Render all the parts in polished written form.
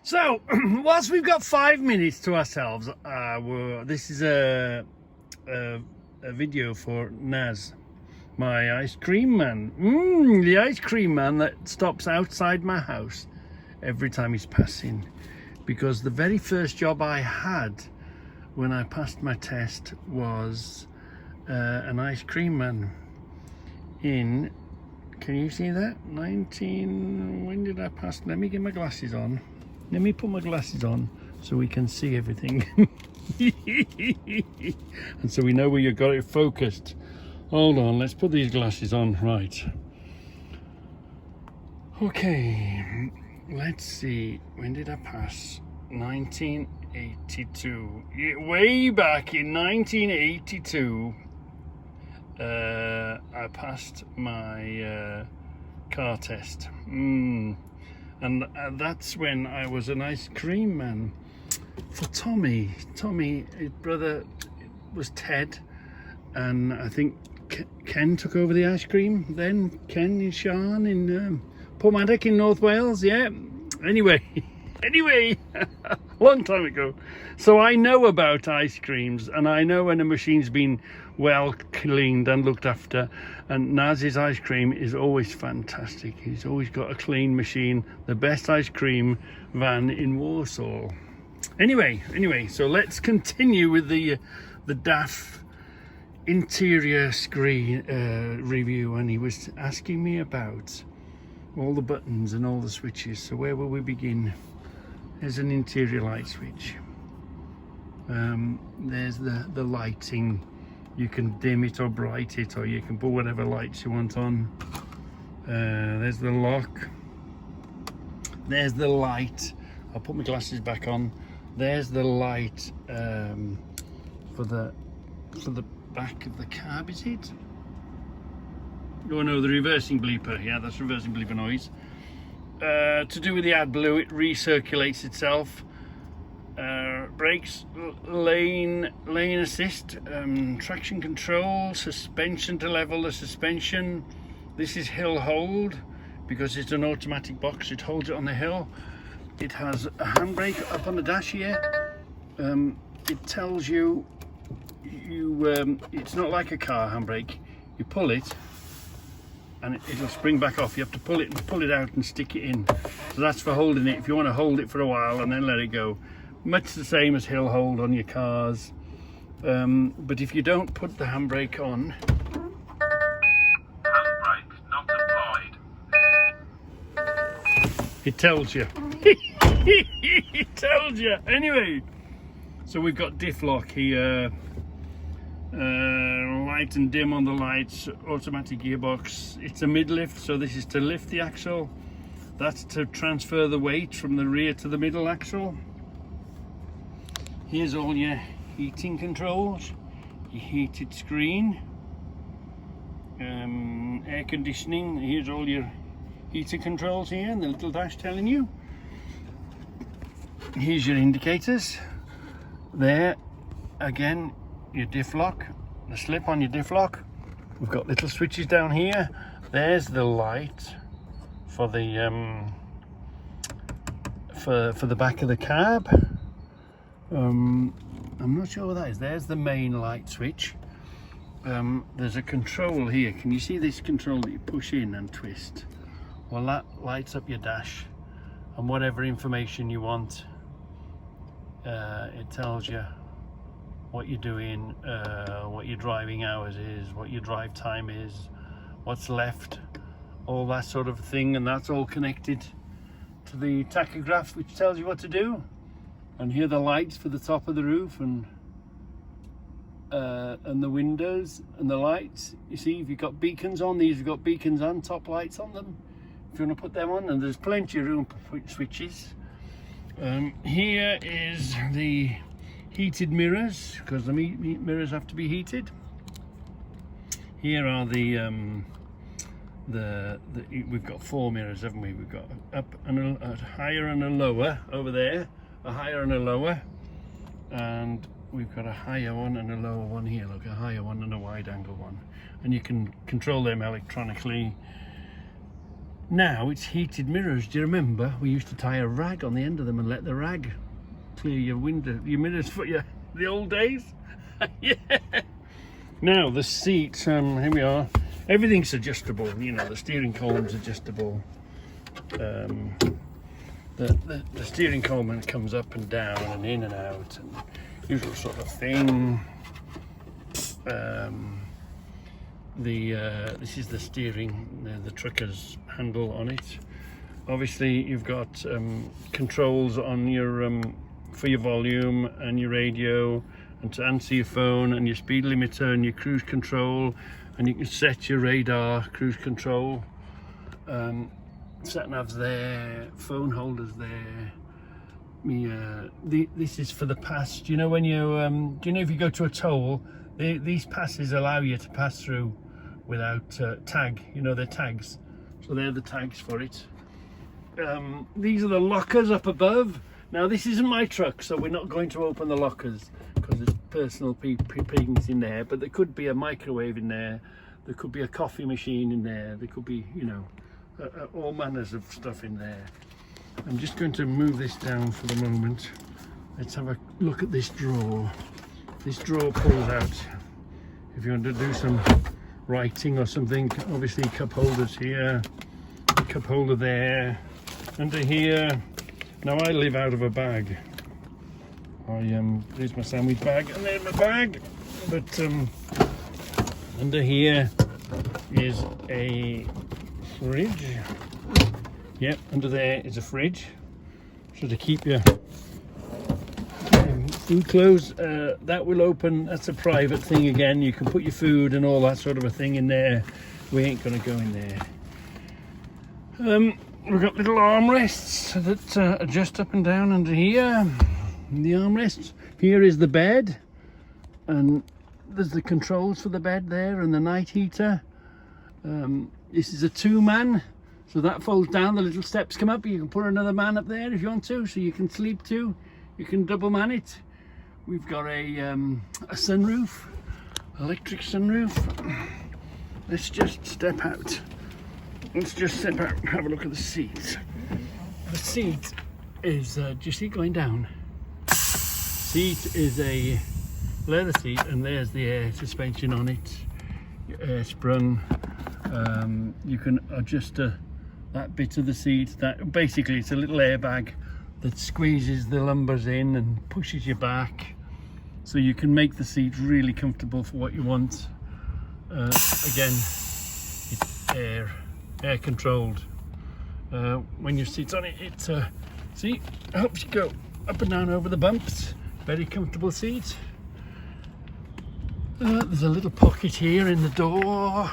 So, whilst we've got 5 minutes to ourselves, this is a video for Naz, my ice cream man. The ice cream man that stops outside my house every time he's passing. Because the very first job I had when I passed my test was an ice cream man in, can you see that? When did I pass? Let me get my glasses on. Let me put my glasses on so we can see everything. And so we know where you've got it focused. Hold on, let's put these glasses on. Right. Okay, let's see. When did I pass? 1982. Way back in 1982, I passed my car test. And that's when I was an ice cream man for Tommy. His brother was Ted, and I think Ken took over the ice cream then. Ken and Sean in Portmaddock in North Wales, yeah. Anyway, long time ago. So I know about ice creams, and I know when a machine's been well cleaned and looked after, and Naz's ice cream is always fantastic. He's always got a clean machine, the best ice cream van in Warsaw. Anyway, so let's continue with the DAF interior screen review, and he was asking me about all the buttons and all the switches. So where will we begin? There's an interior light switch. There's the lighting. You can dim it or bright it, or you can put whatever lights you want on. There's the lock. There's the light. I'll put my glasses back on. There's the light for the back of the cab, is it? Oh no, the reversing bleeper. Yeah, that's reversing bleeper noise. To do with the AdBlue, it recirculates itself. Brakes, lane assist, traction control, suspension to level the suspension. This is hill hold because it's an automatic box. It holds it on the hill. It has a handbrake up on the dash here. It tells you it's not like a car handbrake. You pull it and it'll spring back off. You have to pull it out and stick it in. So that's for holding it if you want to hold it for a while and then let it go. Much the same as hill hold on your cars. But if you don't put the handbrake on, handbrake not applied, it tells you. It tells you. Anyway, so we've got diff lock here. Light and dim on the lights, automatic gearbox. It's a mid-lift, so this is to lift the axle. That's to transfer the weight from the rear to the middle axle. Here's all your heating controls, your heated screen, air conditioning. Here's all your heater controls here, and the little dash telling you. Here's your indicators. There, again, your diff lock, the slip on your diff lock. We've got little switches down here. There's the light for the for the back of the cab. I'm not sure what that is. There's the main light switch. There's a control here. Can you see this control that you push in and twist? Well, that lights up your dash, and whatever information you want, it tells you what you're doing, what your driving hours is, what your drive time is, what's left, all that sort of thing. And that's all connected to the tachograph, which tells you what to do. And here are the lights for the top of the roof and the windows and the lights. You see, if you've got beacons on, these have got beacons and top lights on them, if you want to put them on. And there's plenty of room for switches. Here is the heated mirrors, because the mirrors have to be heated. Here are we've got 4 mirrors, haven't we? We've got up and a higher and a lower over there, a higher and a lower, and we've got a higher one and a lower one here. Look, a higher one and a wide angle one, and you can control them electronically. Now it's heated mirrors. Do you remember we used to tie a rag on the end of them and let the rag clear your mirrors for you? The old days. Yeah. Now the seat, here we are. Everything's adjustable. You know, the steering column's adjustable. The steering column comes up and down and in and out and usual sort of thing. This is the steering, the trucker's handle on it. Obviously you've got controls on your for your volume and your radio, and to answer your phone, and your speed limiter and your cruise control, and you can set your radar, cruise control. Sat nav's there, phone holders there. This is for the pass. Do you know when you do you know if you go to a toll, these passes allow you to pass through without tag. You know, they're tags, so they're the tags for it. These are the lockers up above. Now this isn't my truck, so we're not going to open the lockers because there's personal things in there, but there could be a microwave in there, there could be a coffee machine in there, there could be, you know, all manners of stuff in there. I'm just going to move this down for the moment. Let's have a look at this drawer. This drawer pulls out if you want to do some writing or something. Obviously cup holders here, cup holder there, under here. Now I live out of a bag. There's my sandwich bag and there's my bag, but under here is a fridge. Yep, under there is a fridge, so to keep your food clothes. That will open. That's a private thing again. You can put your food and all that sort of a thing in there. We ain't gonna go in there. We've got little armrests that adjust up and down under here. The armrests. Here is the bed, and there's the controls for the bed there, and the night heater. This is a 2-man, so that folds down. The little steps come up. You can put another man up there if you want to, so you can sleep too. You can double man it. We've got a sunroof, electric sunroof. Let's just step out. Let's just step out and have a look at the seat. The seat is, do you see it going down? Seat is a leather seat, and there's the air suspension on it. Air sprung. You can adjust that bit of the seat. That basically it's a little airbag that squeezes the lumbers in and pushes you back, so you can make the seat really comfortable for what you want. Again, it's air controlled. When your seat's on it, it see, helps you go up and down over the bumps. Very comfortable seat. There's a little pocket here in the door.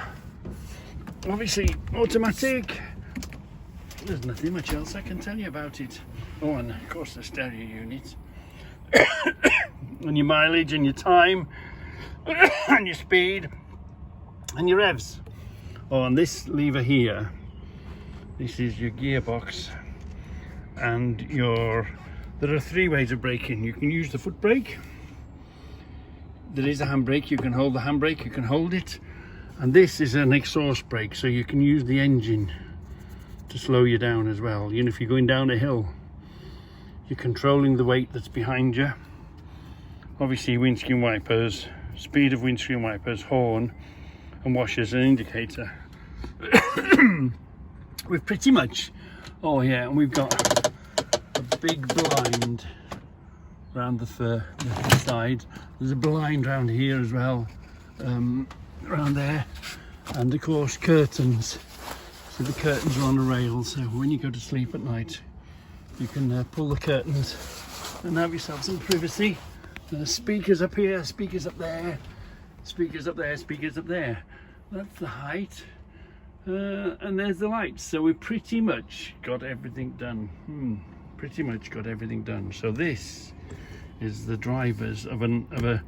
Obviously automatic. There's nothing much else I can tell you about it. Oh, and of course the stereo unit. And your mileage and your time and your speed and your revs. Oh, and this lever here, this is your gearbox, and there are 3 ways of braking. You can use the foot brake. There is a handbrake. You can hold the handbrake, you can hold it, and this is an exhaust brake, so you can use the engine to slow you down as well. You know, if you're going down a hill, you're controlling the weight that's behind you. Obviously windscreen wipers, speed of windscreen wipers, horn and washers and indicator. We've pretty much, oh yeah, and we've got a big blind around the side. There's a blind around here as well, around there, and of course curtains. So the curtains are on a rail, so when you go to sleep at night, you can pull the curtains and have yourself some privacy. Speakers up here, speakers up there, speakers up there, speakers up there. That's the height, and there's the lights. So we've pretty much got everything done. Pretty much got everything done. So this is the drivers of a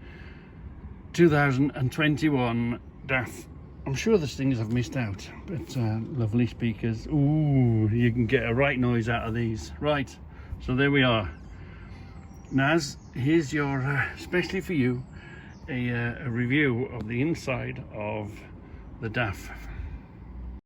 2021 DAF. I'm sure there's things I've missed out, but lovely speakers. Ooh, you can get a right noise out of these. Right, so there we are. Naz, here's your, especially for you, a review of the inside of the DAF